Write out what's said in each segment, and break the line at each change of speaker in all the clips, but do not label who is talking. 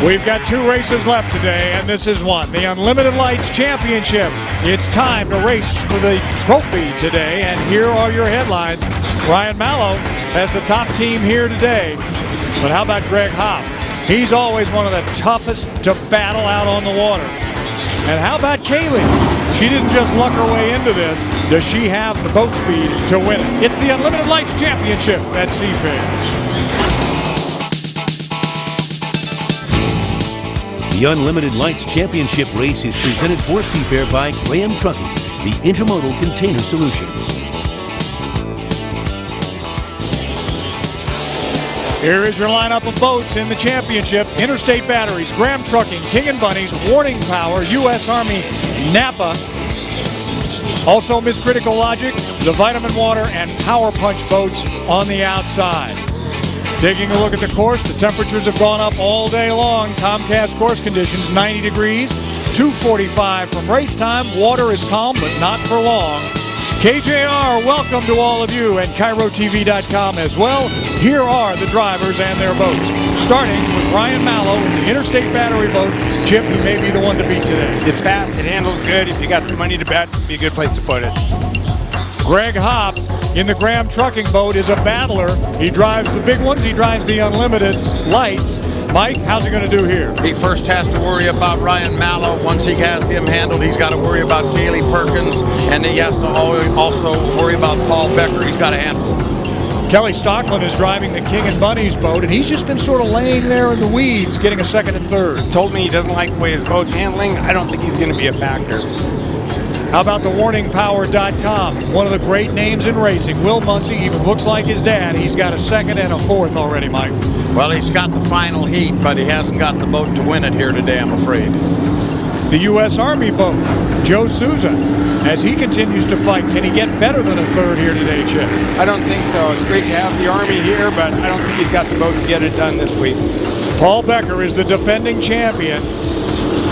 We've got 2 races left today, and this is one, the Unlimited Lights Championship. It's time to race for the trophy today, and here are your headlines. Ryan Mallow has the top team here today, but how about Greg Hopp? He's always one of the toughest to battle out on the water. And how about Kaylee? She didn't just luck her way into this. Does she have the boat speed to win it? It's the Unlimited Lights Championship at Seafair.
The Unlimited Lights Championship race is presented for Seafair by Graham Trucking, the intermodal container solution.
Here is your lineup of boats in the championship. Interstate Batteries, Graham Trucking, King & Bunny's, Warning Power, U.S. Army, Napa. Also Miss Critical Logic, the Vitamin Water, and Power Punch boats on the outside. Taking a look at the course, the temperatures have gone up all day long. Comcast course conditions, 90 degrees, 2:45 from race time. Water is calm, but not for long. KJR, welcome to all of you, and KIROTV.com as well. Here are the drivers and their boats. Starting with Ryan Mallow in the Interstate Battery boat. Chip, he may be the one to beat today.
It's fast, it handles good. If you got some money to bet, it'd be a good place to put it.
Greg Hopp in the Graham Trucking boat is a battler. He drives the big ones. He drives the Unlimited Lights. Mike, how's he going to do here?
He first has to worry about Ryan Mallow. Once he has him handled, he's got to worry about Kaylee Perkins, and he has to also worry about Paul Becker. He's got a handful.
Kelly Stockland is driving the King & Bunny's boat, and he's just been sort of laying there in the weeds, getting a second and third.
Told me he doesn't like the way his boat's handling. I don't think he's going to be a factor.
How about the WarningPower.com? One of the great names in racing. Will Muncie even looks like his dad. He's got a second and a fourth already, Mike.
Well, he's got the final heat, but he hasn't got the boat to win it here today, I'm afraid.
The U.S. Army boat, Joe Souza, as he continues to fight. Can he get better than a third here today, Chip?
I don't think so. It's great to have the Army here, but I don't think he's got the boat to get it done this week.
Paul Becker is the defending champion.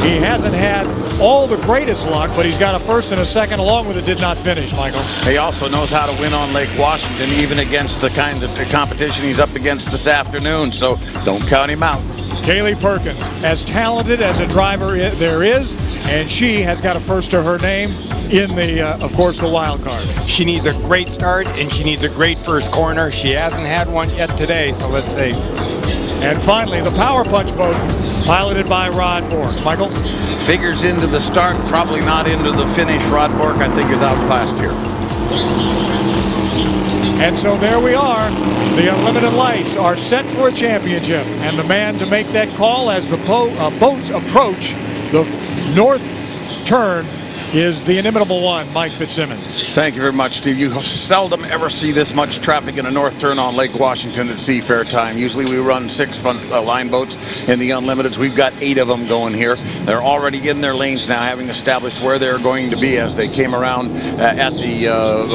He hasn't had all the greatest luck, but he's got a first and a second along with it. Did not finish, Michael.
He also knows how to win on Lake Washington, even against the kind of competition he's up against this afternoon, so don't count him out.
Kaylee Perkins, as talented as a driver there is, and she has got a first to her name in the, of course, the wild card.
She needs a great start, and she needs a great first corner. She hasn't had one yet today, so let's see.
And finally, the Power Punch boat, piloted by Rod Bork. Michael?
Figures into the start, probably not into the finish. Rod Bork, I think, is outclassed here.
And so there we are. The Unlimited Lights are set for a championship. And the man to make that call as the boats approach the north turn is the inimitable one, Mike Fitzsimmons.
Thank you very much, Steve. You seldom ever see this much traffic in a north turn on Lake Washington at Seafair time. Usually we run 6 line boats in the Unlimiteds. We've got 8 of them going here. They're already in their lanes now, having established where they're going to be as they came around at the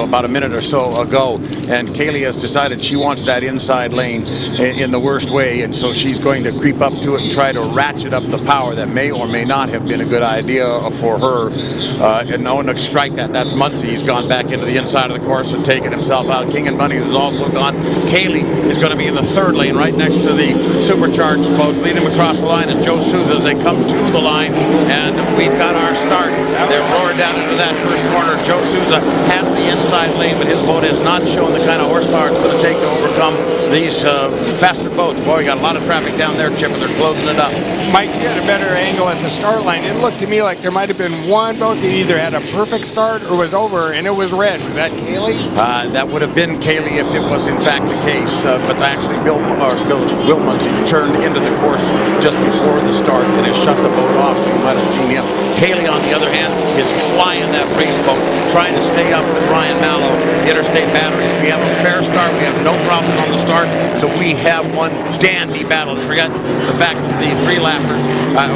about a minute or so ago. And Kaylee has decided she wants that inside lane in the worst way, and so she's going to creep up to it and try to ratchet up the power that may or may not have been a good idea for her. And no one to strike that. That's Muncie. He's gone back into the inside of the course and taken himself out. King & Bunny's has also gone. Kaylee is going to be in the third lane right next to the supercharged boats. Leading them across the line is Joe Souza as they come to the line. And we've got our start. They're roared down into that first corner. Joe Souza has the inside lane, but his boat has not shown the kind of horsepower it's going to take to overcome these faster boats. Boy, we got a lot of traffic down there, Chip, and they're closing it up.
Mike, you had a better angle at the start line. It looked to me like there might have been one boat that either had a perfect start or was over, and it was red. Was that Kaylee?
That would have been Kaylee if it was in fact the case, but actually Will Muncie turned into the course just before the start and has shut the boat off, so you might have seen him. Kaylee, on the other hand, is flying that race boat, trying to stay up with Ryan Mallow, Interstate Batteries. We have a fair start. We have no problems on the start, so we have one dandy battle. To forget the fact that the 3-lappers,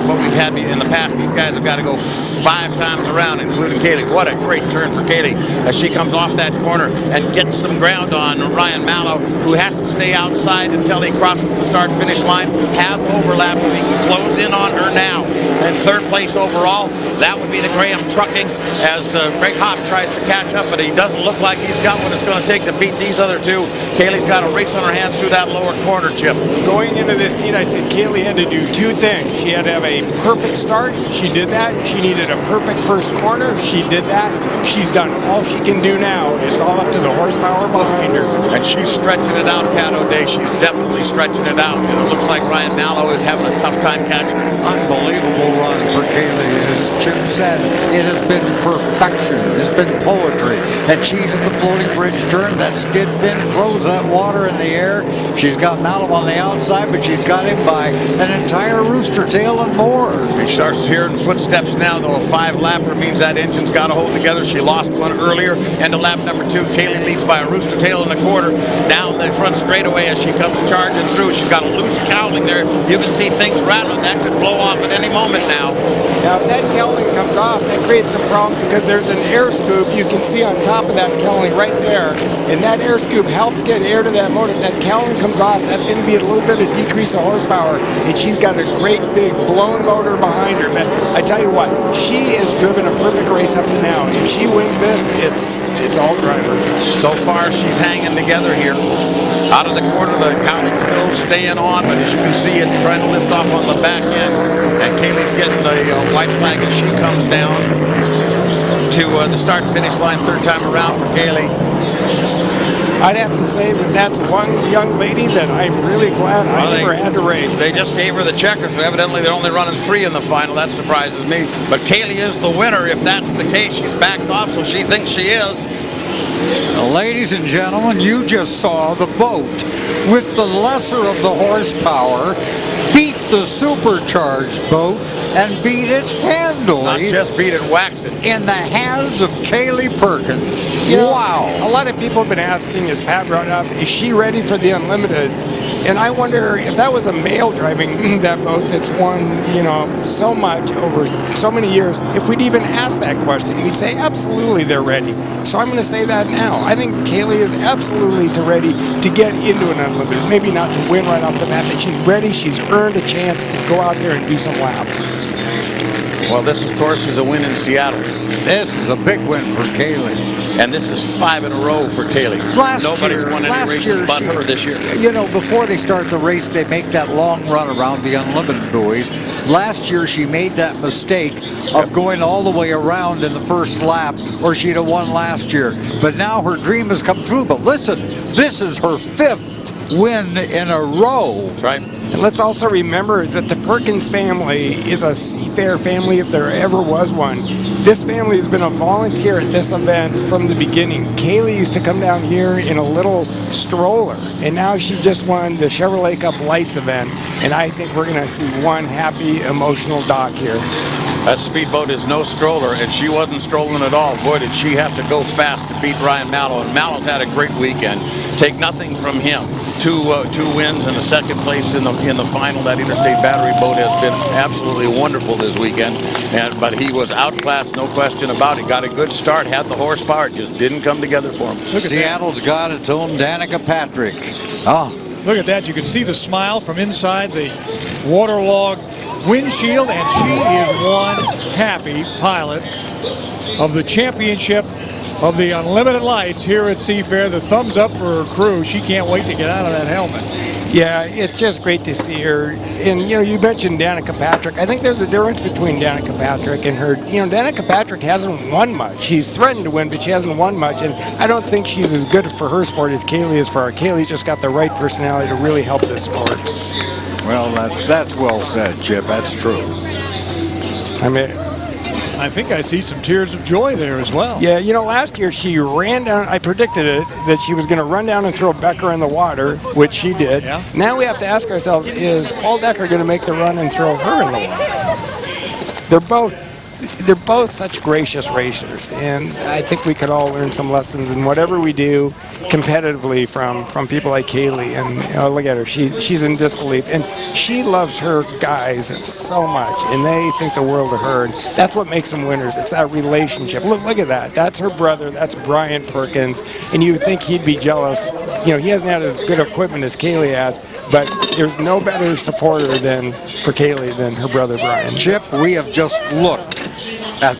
what we've had in the past, these guys have got to go 5 times around, including Kaylee. What a great turn for Kaylee as she comes off that corner and gets some ground on Ryan Mallow, who has to stay outside until he crosses the start-finish line, has overlapped, so he can close in on her now. And third place overall, That would be the Graham Trucking as Greg Hopp tries to catch up, but he doesn't look like he's got what it's going to take to beat these other two. Kaylee's got a race on her hands through that lower corner, Chip.
Going into this heat, I said Kaylee had to do two things. She had to have a perfect start. She did that. She needed a perfect first corner. She did that. She's done all she can do now. It's all up to the horsepower behind her.
And she's stretching it out, Pat O'Day. She's definitely stretching it out. And it looks like Ryan Mallow is having a tough time catching her.
Unbelievable run for Kaylee. As Chip said, it has been perfection. It's been poetry. And she's at the floating bridge turn. That skid fin throws that water in the air. She's got Mallow on the outside, but she's got him by an entire rooster tail and more.
He starts hearing footsteps now, though. A 5-lapper means that engine's got to hold together. She lost one earlier. And to lap number 2, Kaylee leads by a rooster tail and a quarter. Down the front straightaway as she comes charging through. She's got a loose cowling there. You can see things rattling. That could blow off at any moment now.
Now, if that cowling comes off, that creates some problems because there's an air scoop you can see on top of that cowling right there. And that air scoop helps get air to that motor. If that cowling comes off, that's going to be a little bit of decrease of horsepower. And she's got a great big blown motor behind her. But I tell you what, she has driven a perfect race up to now. If she wins this, it's all driver.
So far, she's hanging together here. Out of the corner, the cowling still staying on, but as you can see, it's trying to lift off on the back end. And Kaylee's getting the white flag as she comes down to the start-finish line, third time around for Kaylee.
I'd have to say that that's one young lady that I'm really glad I never had to race.
They just gave her the checker, so evidently they're only running 3 in the final. That surprises me. But Kaylee is the winner. If that's the case, she's backed off, so she thinks she is.
Ladies and gentlemen, you just saw the boat with the lesser of the horsepower beat the supercharged boat and beat it handily.
Not just beat it, wax it.
In the hands of Kaylee Perkins.
You know,
Wow.
A lot of people have been asking, as Pat brought up, is she ready for the Unlimiteds? And I wonder if that was a male driving that boat that's won, so much over so many years, if we'd even ask that question, we'd say absolutely they're ready. So I'm going to say that now. I think Kaylee is absolutely ready to get into an Unlimited. Maybe not to win right off the bat, but she's ready. She's earned a chance to go out there and do some laps.
Well, this, of course, is a win in Seattle.
This is a big win for Kaylee.
And this is 5 in a row for Kaylee. Nobody's won any races but her this year.
Before they start the race, they make that long run around the Unlimited buoys. Last year, she made that mistake of going all the way around in the first lap, or she'd have won last year. But now her dream has come true. But listen, this is her 5th win in a row.
That's right.
And let's also remember that the Perkins family is a Seafair family if there ever was one. This family has been a volunteer at this event from the beginning. Kaylee used to come down here in a little stroller, and now she just won the Chevrolet Cup Lights event, and I think we're going to see one happy, emotional Doc here.
That speedboat is no stroller, and she wasn't strolling at all. Boy, did she have to go fast to beat Ryan Mallow, and Mallow's had a great weekend. Take nothing from him. Two wins and a second place in the final. That Interstate Battery boat has been absolutely wonderful this weekend, but he was outclassed, no question about it. Got a good start, had the horsepower, it just didn't come together for him.
Seattle's got its own Danica Patrick. Oh,
Look at that. You can see the smile from inside the waterlogged windshield, and she is one happy pilot of the championship of the Unlimited Lights here at Seafair. The thumbs up for her crew. She can't wait to get out of that helmet.
Yeah, it's just great to see her. And, you mentioned Danica Patrick. I think there's a difference between Danica Patrick and her. Danica Patrick hasn't won much. She's threatened to win, but she hasn't won much. And I don't think she's as good for her sport as Kaylee is for her. Kaylee's just got the right personality to really help this sport.
well, that's well said, Chip. That's true.
I think I see some tears of joy there as well.
Yeah, last year she ran down. I predicted it that she was going to run down and throw Becker in the water, which she did.
Yeah.
Now we have to ask ourselves: is Paul Decker going to make the run and throw her in the water? They're both such gracious racers, and I think we could all learn some lessons in whatever we do competitively from people like Kaylee. And look at her; she's in disbelief, and she loves her guys so much, and they think the world of her. And that's what makes them winners. It's that relationship. Look at that. That's her brother. That's Brian Perkins, and you would think he'd be jealous. He hasn't had as good equipment as Kaylee has, but there's no better supporter for Kaylee than her brother Brian.
Chip, we have just looked
As